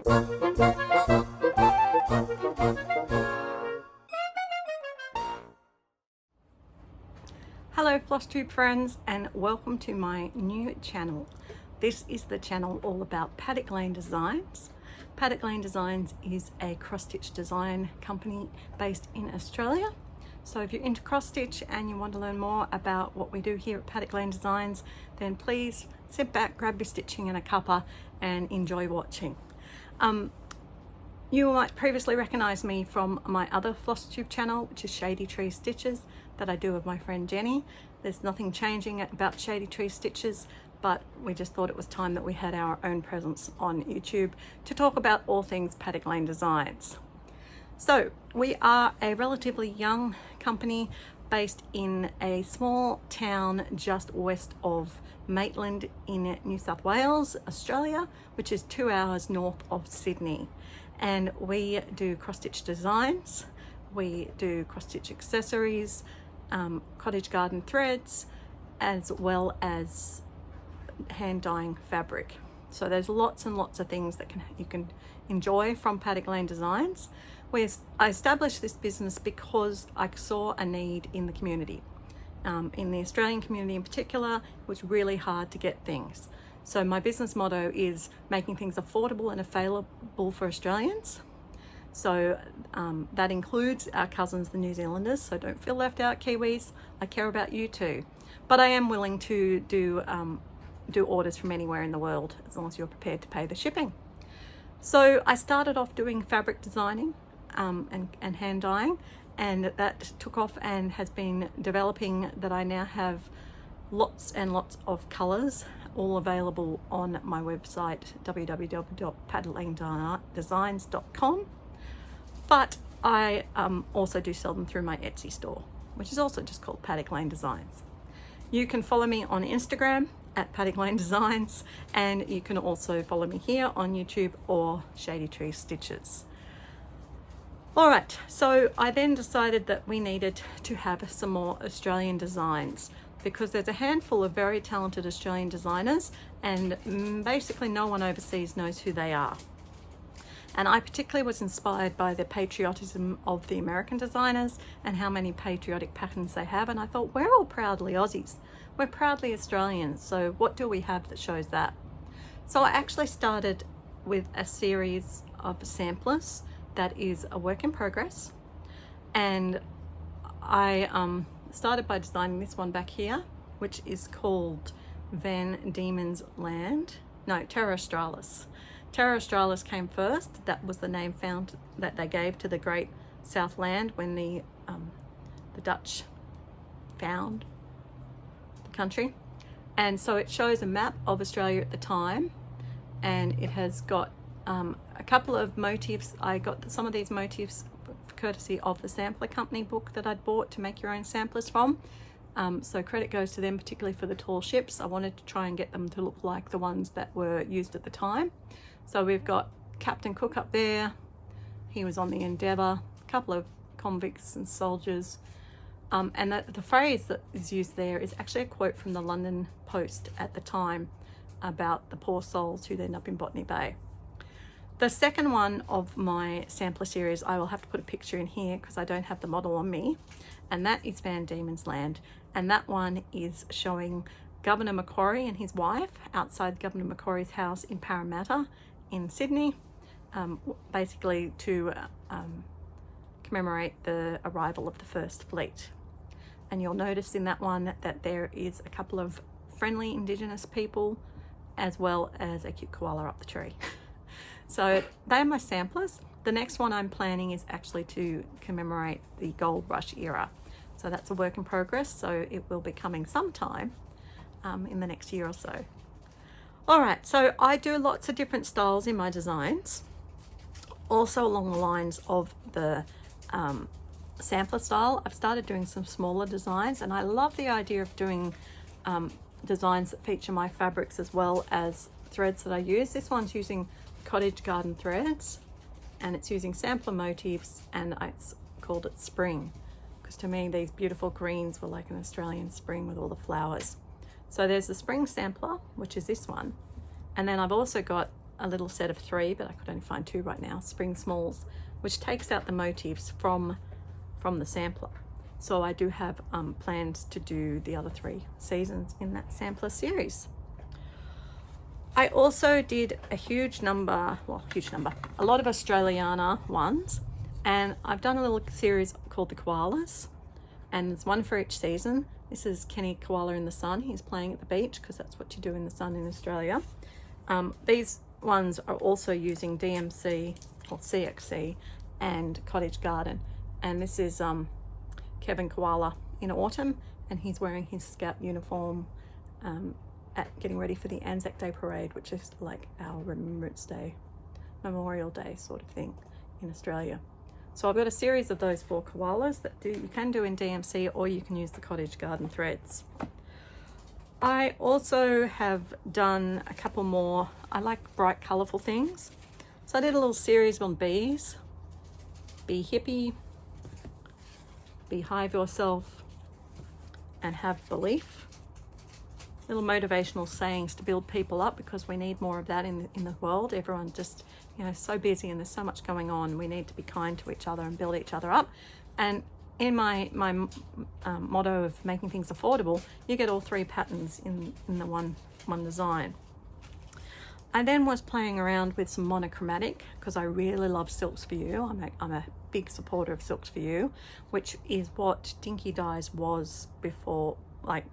Hello floss tube friends, and welcome to my new channel. This is the channel all about Paddock Lane Designs. Paddock Lane Designs is a cross-stitch design company based in Australia. So if you're into cross-stitch and you want to learn more about what we do here at Paddock Lane Designs, then please sit back, grab your stitching and a cuppa and enjoy watching. You might previously recognize me from my other floss tube channel, which is Shady Tree Stitches, that I do with my friend Jenny. There's nothing changing about Shady Tree Stitches, but we just thought it was time that we had our own presence on YouTube to talk about all things Paddock Lane Designs. So we are a relatively young company based in a small town just west of Maitland in New South Wales, Australia, which is 2 hours north of Sydney. And we do cross-stitch designs, we do cross-stitch accessories, cottage garden threads, as well as hand dyeing fabric. So there's lots and lots of things that you can enjoy from Paddock Lane Designs. I established this business because I saw a need in the community. In the Australian community in particular, it was really hard to get things. So my business motto is making things affordable and available for Australians. So that includes our cousins, the New Zealanders, so don't feel left out, Kiwis. I care about you too. But I am willing to do orders from anywhere in the world, as long as you're prepared to pay the shipping. So I started off doing fabric designing and hand dyeing, and that took off and has been developing that I now have lots and lots of colors, all available on my website www.PaddockLaneDesigns.com. But I also do sell them through my Etsy store, which is also just called Paddock Lane Designs. You can follow me on Instagram at Paddock Lane Designs, and you can also follow me here on YouTube or Shady Tree Stitches. All right, so I then decided that we needed to have some more Australian designs, because there's a handful of very talented Australian designers, and basically no one overseas knows who they are. And I particularly was inspired by the patriotism of the American designers and how many patriotic patterns they have. And I thought, we're all proudly Aussies. We're proudly Australians. So what do we have that shows that? So I actually started with a series of samplers that is a work in progress. And I started by designing this one back here, which is called Van Diemen's Land. No, Terra Australis. Terra Australis came first. That was the name that they gave to the Great Southland when the Dutch found the country. And so it shows a map of Australia at the time, and it has got a couple of motifs. I got some of these motifs courtesy of the sampler company book that I'd bought to make your own samplers from. So credit goes to them, particularly for the tall ships. I wanted to try and get them to look like the ones that were used at the time. So we've got Captain Cook up there. He was on the Endeavour, a couple of convicts and soldiers. And the phrase that is used there is actually a quote from the London Post at the time about the poor souls who'd end up in Botany Bay. The second one of my sampler series, I will have to put a picture in here because I don't have the model on me, and that is Van Diemen's Land. And that one is showing Governor Macquarie and his wife outside Governor Macquarie's house in Parramatta in Sydney, basically to commemorate the arrival of the First Fleet. And you'll notice in that one that there is a couple of friendly Indigenous people, as well as a cute koala up the tree. So they're my samplers. The next one I'm planning is actually to commemorate the gold rush era. So that's a work in progress, so it will be coming sometime in the next year or so. All right, so I do lots of different styles in my designs, also along the lines of the sampler style. I've started doing some smaller designs, and I love the idea of doing designs that feature my fabrics as well as threads that I use. This one's using cottage garden threads, and it's using sampler motifs, and it's called it Spring, because to me these beautiful greens were like an Australian spring with all the flowers. So there's the spring sampler, which is this one, and then I've also got a little set of 3, but I could only find 2 right now, spring smalls, which takes out the motifs from the sampler. So I do have plans to do the other 3 seasons in that sampler series. I also did a lot of Australiana ones, and I've done a little series called the koalas, and there's one for each season. This is Kenny Koala in the sun. He's playing at the beach because that's what you do in the sun in Australia. These ones are also using DMC or CXC and Cottage Garden, and this is Kevin Koala in autumn, and he's wearing his scout uniform getting ready for the Anzac Day parade, which is like our Remembrance Day, Memorial Day sort of thing in Australia. So I've got a series of those 4 koalas that you can do in DMC, or you can use the Cottage Garden threads. I also have done a couple more. I like bright colourful things. So I did a little series on bees. Be hippie, behive yourself, and have belief. Little motivational sayings to build people up, because we need more of that in the world. Everyone's just, so busy and there's so much going on. We need to be kind to each other and build each other up. And in my motto of making things affordable, you get all 3 patterns in the one design. I then was playing around with some monochromatic, because I really love Silks for You. I'm a big supporter of Silks for You, which is what Dinky Dyes was before. Like,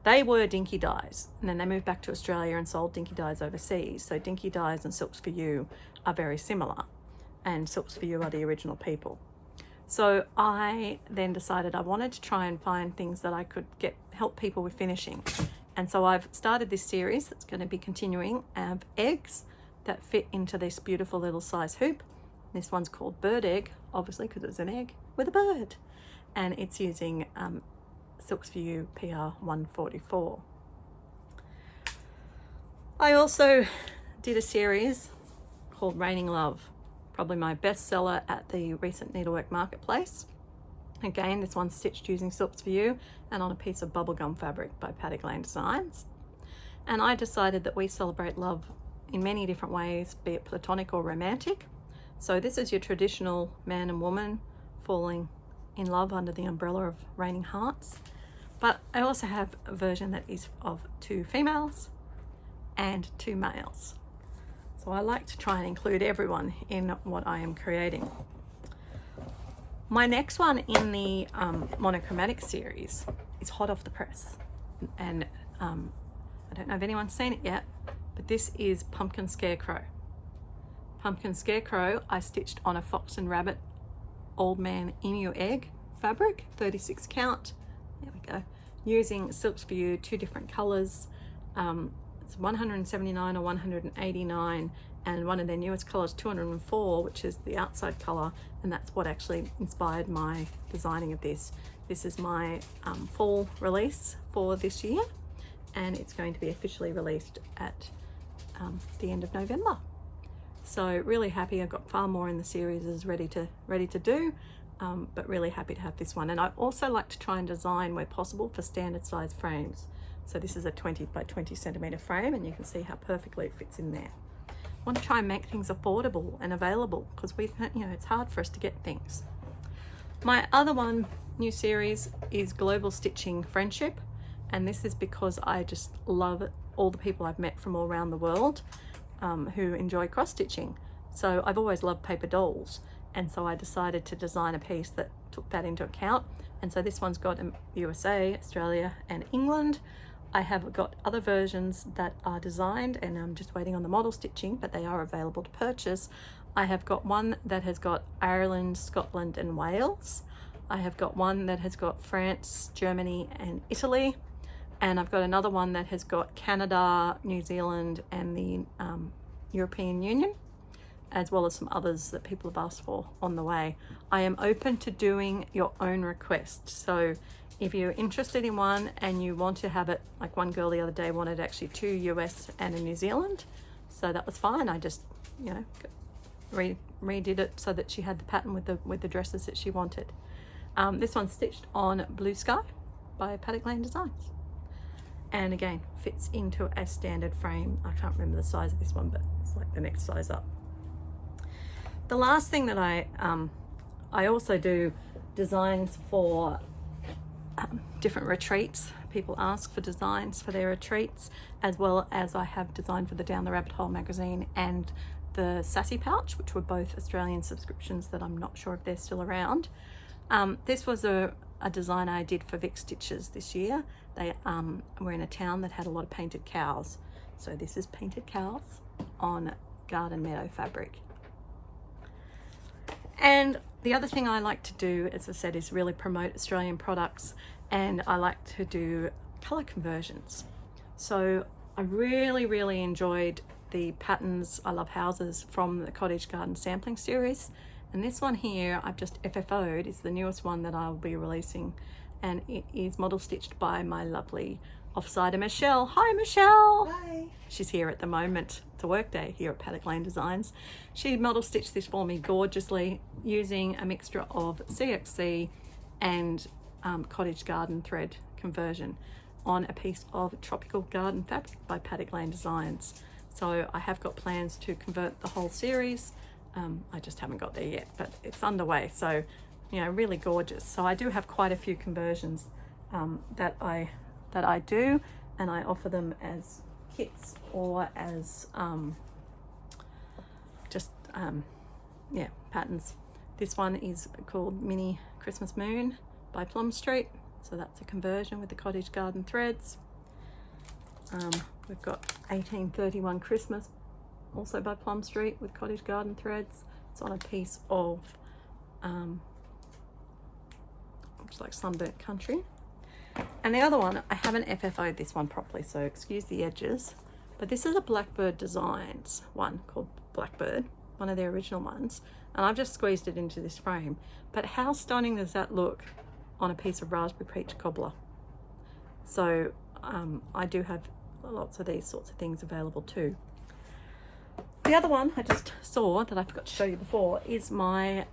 they were Dinky Dyes, and then they moved back to Australia and sold Dinky Dyes overseas. So Dinky Dyes and Silks for You are very similar, and Silks for You are the original people. So I then decided I wanted to try and find things that I could help people with finishing. And so I've started this series that's going to be continuing of eggs that fit into this beautiful little size hoop. This one's called Bird Egg, obviously, because it's an egg with a bird. And it's using Silks for You PR 144. I also did a series called Raining Love, probably my bestseller at the recent Needlework Marketplace. Again, this one's stitched using Silks for You and on a piece of bubblegum fabric by PaddockLaneDesigns. And I decided that we celebrate love in many different ways, be it platonic or romantic. So this is your traditional man and woman falling in love under the umbrella of raining hearts. But I also have a version that is of 2 females and 2 males. So I like to try and include everyone in what I am creating. My next one in the monochromatic series is hot off the press. And I don't know if anyone's seen it yet, but this is Pumpkin Scarecrow. Pumpkin Scarecrow I stitched on a fox and rabbit old man emu egg fabric, 36 count. There we go. Using Silks for You, 2 different colors. It's 179 or 189, and one of their newest colors, 204, which is the outside color, and that's what actually inspired my designing of this. This is my fall release for this year, and it's going to be officially released at the end of November. So really happy. I've got far more in the series is ready to do. But really happy to have this one. And I also like to try and design where possible for standard size frames. So this is a 20 by 20 centimeter frame, and you can see how perfectly it fits in there. I want to try and make things affordable and available, because it's hard for us to get things. My other new series is Global Stitching Friendship, and this is because I just love all the people I've met from all around the world who enjoy cross stitching. So I've always loved paper dolls, and so I decided to design a piece that took that into account. And so this one's got USA, Australia and England. I have got other versions that are designed, and I'm just waiting on the model stitching, but they are available to purchase. I have got one that has got Ireland, Scotland and Wales. I have got one that has got France, Germany and Italy. And I've got another one that has got Canada, New Zealand and the European Union, as well as some others that people have asked for on the way. I am open to doing your own request. So if you're interested in one and you want to have it, like one girl the other day wanted actually 2 US and a New Zealand. So that was fine. I just, redid it so that she had the pattern with the dresses that she wanted. This one's stitched on Blue Sky by PaddockLaneDesigns. and again fits into a standard frame. I can't remember the size of this one, but it's like the next size up. The last thing that I also do designs for different retreats. People ask for designs for their retreats, as well as I have designed for the Down the Rabbit Hole magazine and the Sassy Pouch, which were both Australian subscriptions that I'm not sure if they're still around. This was a design I did for Vic Stitches this year. They were in a town that had a lot of painted cows. So this is painted cows on garden meadow fabric. And the other thing I like to do, as I said, is really promote Australian products, and I like to do colour conversions. So I really enjoyed the patterns I Love Houses from the Cottage Garden Sampling Series. And this one here I've just FFO'd, is the newest one that I'll be releasing, and it is model stitched by my lovely offsider Michelle. Hi Michelle! Hi! She's here at the moment. It's a work day here at Paddock Lane Designs. She model stitched this for me gorgeously using a mixture of CXC and Cottage Garden thread conversion on a piece of tropical garden fabric by Paddock Lane Designs. So I have got plans to convert the whole series. I just haven't got there yet, but it's underway. So, you know, really gorgeous. So I do have quite a few conversions that I do, and I offer them as kits or as patterns. This one is called Mini Christmas Moon by Plum Street. So that's a conversion with the Cottage Garden threads. We've got 1831 Christmas, also by Plum Street with Cottage Garden threads. It's on a piece of looks like Sunburnt Country. And the other one, I haven't FFO'd this one properly, so excuse the edges, but this is a Blackbird Designs one called Blackbird, one of their original ones, and I've just squeezed it into this frame. But how stunning does that look on a piece of raspberry peach cobbler? So I do have lots of these sorts of things available too. The other one I just saw that I forgot to show you before is my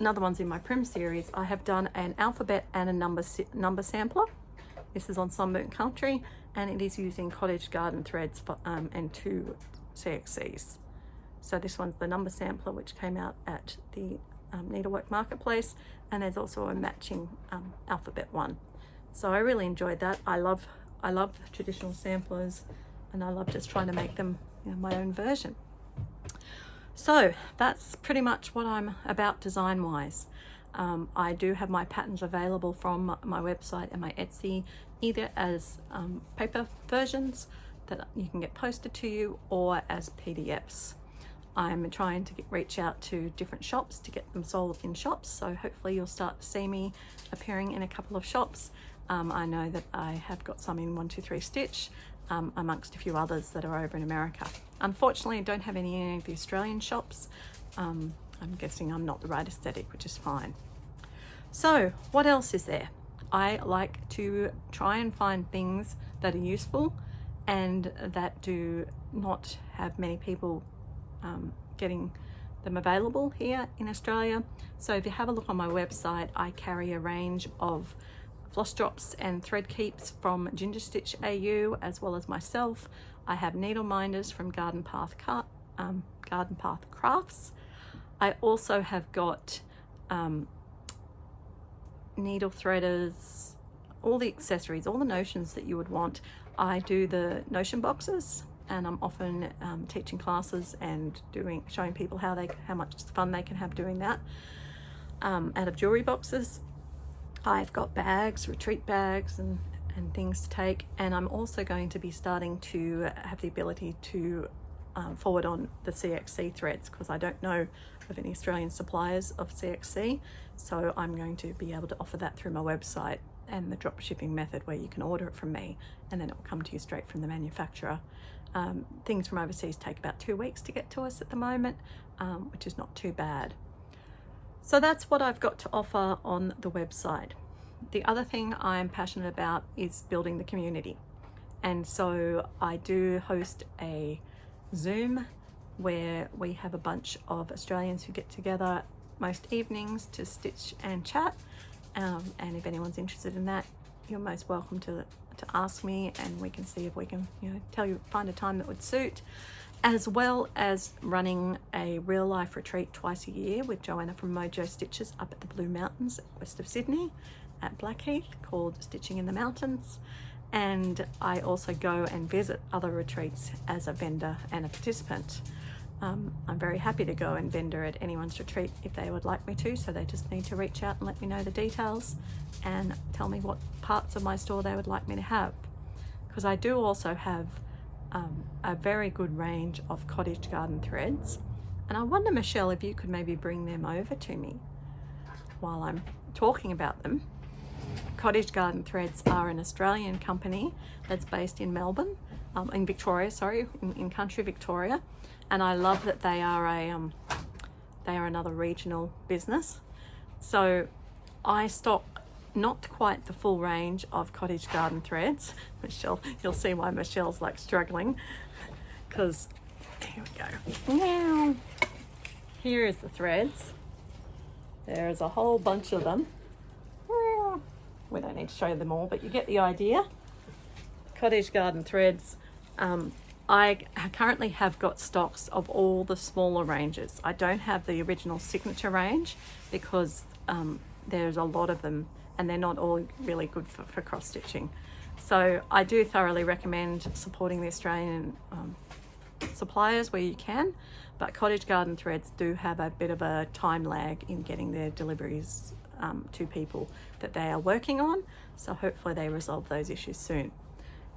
another one's in my Prim series. I have done an alphabet and a number sampler. This is on Sunburnt Country, and it is using Cottage Garden threads for, and 2 CXCs. So this one's the number sampler, which came out at the Needlework Marketplace, and there's also a matching alphabet one. So I really enjoyed that. I love traditional samplers, and I love just trying to make them, you know, my own version. So that's pretty much what I'm about design wise. I do have my patterns available from my website and my Etsy, either as paper versions that you can get posted to you, or as PDFs. I'm trying to reach out to different shops to get them sold in shops, so hopefully you'll start to see me appearing in a couple of shops. I know that I have got some in 123 Stitch, amongst a few others that are over in America. Unfortunately, I don't have any in the Australian shops. I'm guessing I'm not the right aesthetic, which is fine. So what else is there? I like to try and find things that are useful and that do not have many people getting them available here in Australia. So if you have a look on my website, I carry a range of floss drops and thread keeps from Ginger Stitch AU, as well as myself. I have needle minders from Garden Path Crafts. I also have got needle threaders, all the accessories, all the notions that you would want. I do the notion boxes, and I'm often teaching classes and showing people how much fun they can have doing that out of jewelry boxes. I've got bags, retreat bags and things to take, and I'm also going to be starting to have the ability to forward on the CXC threads, because I don't know of any Australian suppliers of CXC, so I'm going to be able to offer that through my website and the drop shipping method, where you can order it from me and then it will come to you straight from the manufacturer. Things from overseas take about 2 weeks to get to us at the moment, which is not too bad. So that's what I've got to offer on the website. The other thing I'm passionate about is building the community. And so I do host a Zoom where we have a bunch of Australians who get together most evenings to stitch and chat. And if anyone's interested in that, you're most welcome to ask me, and we can see if we can, you know, find a time that would suit, as well as running a real life retreat twice a year with Joanna from Mojo Stitches up at the Blue Mountains west of Sydney at Blackheath, called Stitching in the Mountains. And I also go and visit other retreats as a vendor and a participant. I'm very happy to go and vendor at anyone's retreat if they would like me to, so they just need to reach out and let me know the details and tell me what parts of my store they would like me to have. Because I do also have a very good range of cottage garden threads, and I wonder, Michelle, if you could maybe bring them over to me while I'm talking about them. Cottage Garden Threads are an Australian company that's based in Melbourne, in Victoria, sorry, in country Victoria. And I love that they are another regional business. So I stock not quite the full range of cottage garden threads. Michelle, you'll see why Michelle's like struggling, because here we go. Now, here is the threads. There's a whole bunch of them. We don't need to show them all, but you get the idea. Cottage garden threads. I currently have got stocks of all the smaller ranges. I don't have the original signature range because there's a lot of them and they're not all really good for cross stitching. So I do thoroughly recommend supporting the Australian suppliers where you can, but Cottage Garden Threads do have a bit of a time lag in getting their deliveries to people that they are working on. So hopefully they resolve those issues soon.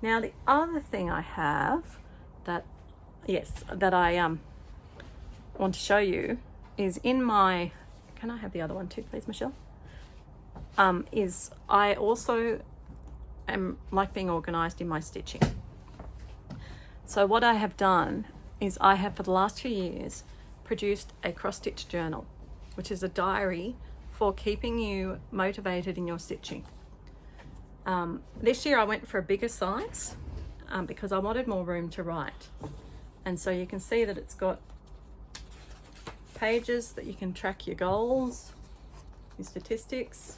Now the other thing I have that I want to show you is in my, can I have the other one too, please, Michelle? Is I also am like being organized in my stitching. So what I have done is I have for the last 2 years produced a cross stitch journal, which is a diary for keeping you motivated in your stitching. This year I went for a bigger size because I wanted more room to write. And so you can see that it's got pages that you can track your goals, your statistics,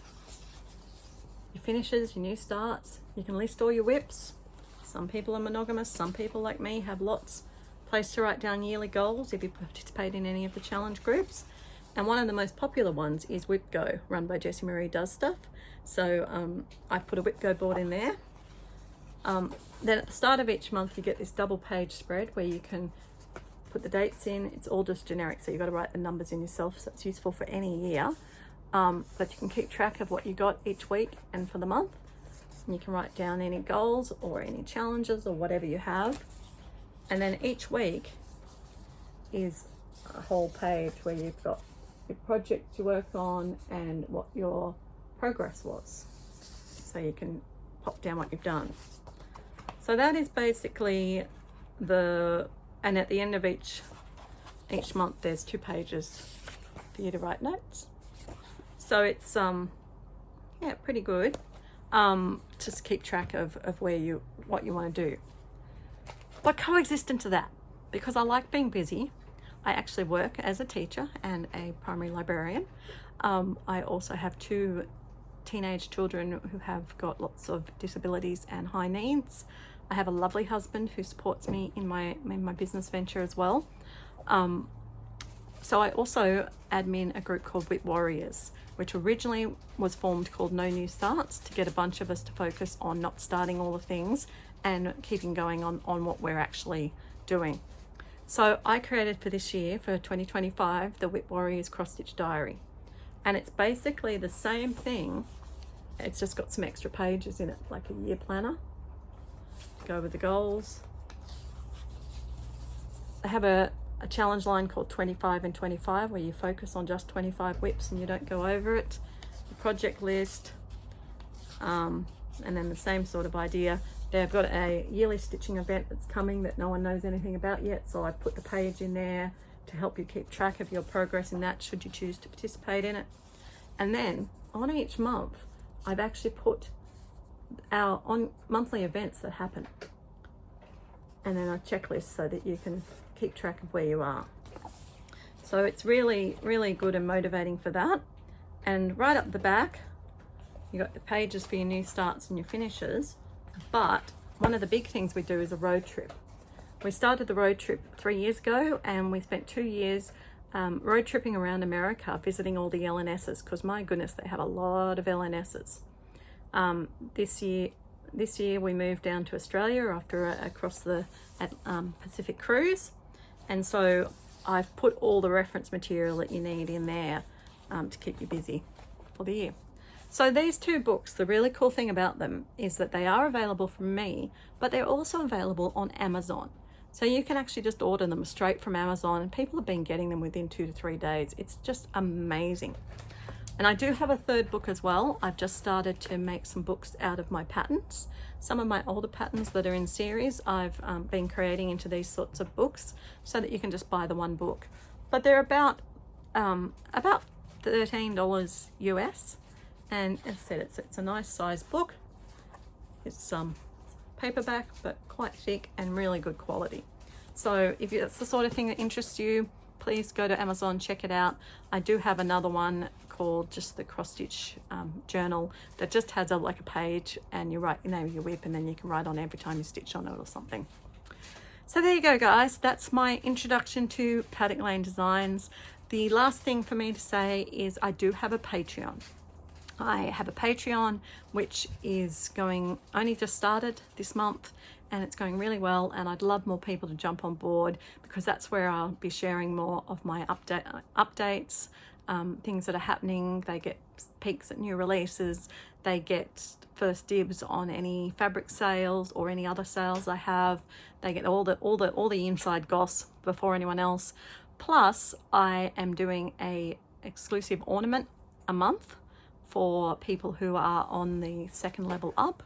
your finishes, your new starts. You can list all your whips. Some people are monogamous, some people like me have lots. Place to write down yearly goals if you participate in any of the challenge groups. And one of the most popular ones is Whip Go, run by Jessie Marie Does Stuff. So I put a Whip Go board in there. Then at the start of each month, you get this double page spread where you can put the dates in. It's all just generic, so you've got to write the numbers in yourself, so it's useful for any year. But you can keep track of what you got each week and for the month. And you can write down any goals or any challenges or whatever you have. And then each week is a whole page where you've got your project to work on and what your progress was. So you can pop down what you've done. So that is basically and at the end of each month there's 2 pages for you to write notes. So it's pretty good. Just keep track of what you want to do. But coexistent to that, because I like being busy, I actually work as a teacher and a primary librarian. I also have 2 teenage children who have got lots of disabilities and high needs. I have a lovely husband who supports me in my business venture as well. So I also admin a group called Whip Warriors, which originally was formed called No New Starts, to get a bunch of us to focus on not starting all the things and keeping going on what we're actually doing. So I created for this year, for 2025, the Whip Warriors Cross Stitch Diary. And it's basically the same thing. It's just got some extra pages in it, like a year planner. Go with the goals. I have a challenge line called 25 and 25, where you focus on just 25 whips and you don't go over it. The project list, and then the same sort of idea. They've got a yearly stitching event that's coming that no one knows anything about yet, so I put the page in there to help you keep track of your progress in that, should you choose to participate in it. And then on each month, I've actually put our monthly events that happen, and then a checklist so that you can keep track of where you are. So it's really, really good and motivating for that. And right up the back, You got the pages for your new starts and your finishes. But one of the big things we do is a road trip. We started the road trip 3 years ago, and we spent 2 years road tripping around America, visiting all the LNSs, because my goodness, they have a lot of LNSs. This year we moved down to Australia after across the Pacific cruise, and so I've put all the reference material that you need in there to keep you busy for the year. So these 2 books, the really cool thing about them is that they are available from me, but they're also available on Amazon. So you can actually just order them straight from Amazon, and people have been getting them within 2 to 3 days. It's just amazing. And I do have a 3rd book as well. I've just started to make some books out of my patterns. Some of my older patterns that are in series, I've been creating into these sorts of books so that you can just buy the one book. But they're about $13 US. And as I said, it's a nice size book. It's paperback, but quite thick and really good quality. So if that's the sort of thing that interests you, please go to Amazon, check it out. I do have another one called just the cross stitch journal that just has like a page, and you write your name of your whip, and then you can write on every time you stitch on it or something. So there you go, guys. That's my introduction to Paddock Lane Designs. The last thing for me to say is I do have a Patreon. I have a Patreon which is only just started this month, and it's going really well, and I'd love more people to jump on board, because that's where I'll be sharing more of my updates, things that are happening. They get peeks at new releases, they get first dibs on any fabric sales or any other sales I have. They get all the inside goss before anyone else. Plus, I am doing a exclusive ornament a month for people who are on the 2nd level up.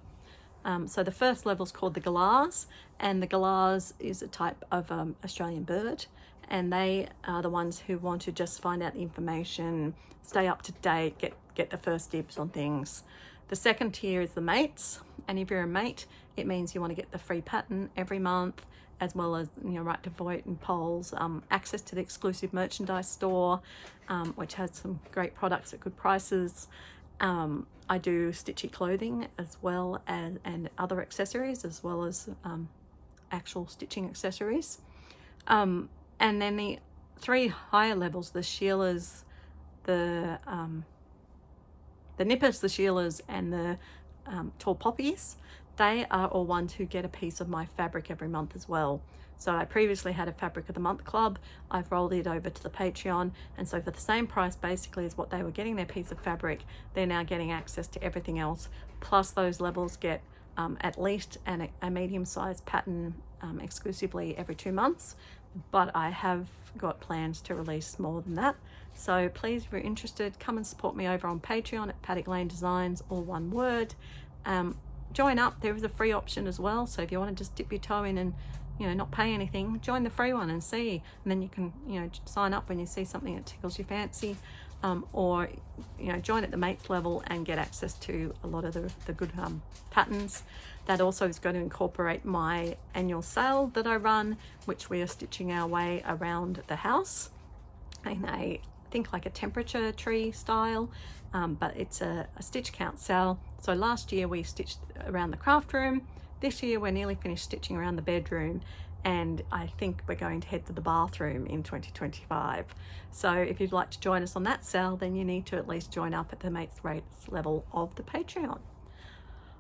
So the 1st level is called the galahs, and the galahs is a type of Australian bird, and they are the ones who want to just find out the information, stay up to date, get the first dibs on things. The 2nd tier is the mates, and if you're a mate, it means you want to get the free pattern every month, as well as, right to vote and polls, access to the exclusive merchandise store, which has some great products at good prices. I do stitchy clothing as well as and other accessories, as well as actual stitching accessories. And then the 3 higher levels, the Sheilas, the Nippers, the Sheilas, and the Tall Poppies, they are all ones who get a piece of my fabric every month as well. So I previously had a Fabric of the Month club. I've rolled it over to the Patreon, and so for the same price basically as what they were getting their piece of fabric, they're now getting access to everything else. Plus those levels get at least a medium-sized pattern exclusively every 2 months, but I have got plans to release more than that. So please, if you're interested, come and support me over on Patreon at PaddockLaneDesigns, all one word. Join up. There is a free option as well, so if you want to just dip your toe in and not pay anything, join the free one and see, and then you can sign up when you see something that tickles your fancy, or join at the mates level and get access to a lot of the good patterns. That also is going to incorporate my annual sale that I run, which we are stitching our way around the house in I think like a temperature tree style, but it's a stitch count sale. So last year we stitched around the craft room. This year we're nearly finished stitching around the bedroom, and I think we're going to head to the bathroom in 2025. So if you'd like to join us on that sale, then you need to at least join up at the mates rates level of the Patreon.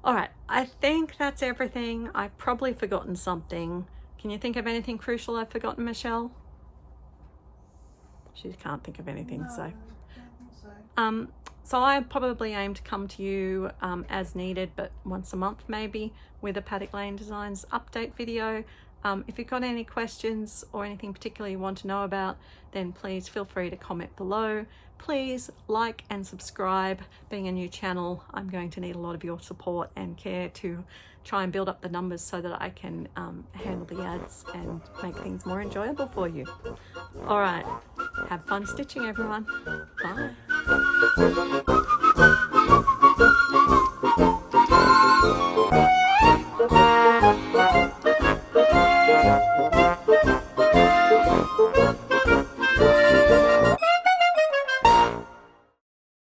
All right, I think that's everything. I've probably forgotten something. Can you think of anything crucial I've forgotten, Michelle? She can't think of anything. No, so I don't think so. So I probably aim to come to you as needed, but once a month maybe, with a Paddock Lane Designs update video. If you've got any questions or anything particularly you want to know about, then please feel free to comment below. Please like and subscribe. Being a new channel, I'm going to need a lot of your support and care to try and build up the numbers so that I can handle the ads and make things more enjoyable for you. All right, have fun stitching, everyone. Bye.